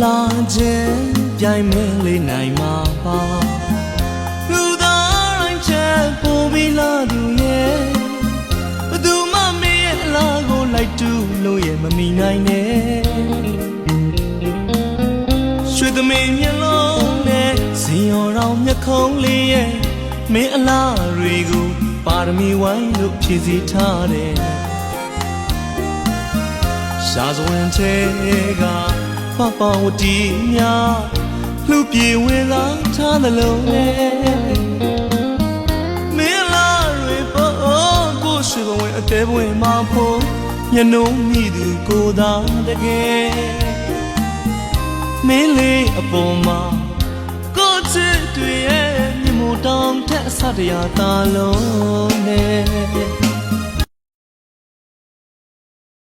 လာခြင်းပြိုင်မင်းလေးနိုင်မှာပါလူသားတိုင်းချက်ပို့ပြီးလာသူရဲ့ဘသူမှမင်းရဲ့အလားကိုလိုက်တူလို့ရဲ့မမီနိုင်နဲ့ရွှေသမီးမျက်လုံးနဲ့ဇင်ရောင်တော်မျက်ခုံးလေးရဲ့မင်းအလားတွေကိုပါရမီဝိုင်းလို့ဖြည့်စည်ထားတယ်ရှားစဝင်ချေကပပဝတီများလှပြေဝင်လာထားသလုံးနဲ့မင်းလာတွေပေါ်ကိုရှိဘဝင်အသေးဘဝင်မှာဖို့ညနှုံးမိသူကိုသာတကယ်မင်းလေးအပေါ်မှာကိုချစ်တွေရဲ့မြေမို့တောင်ထက်အဆတရားသာလုံးနဲ့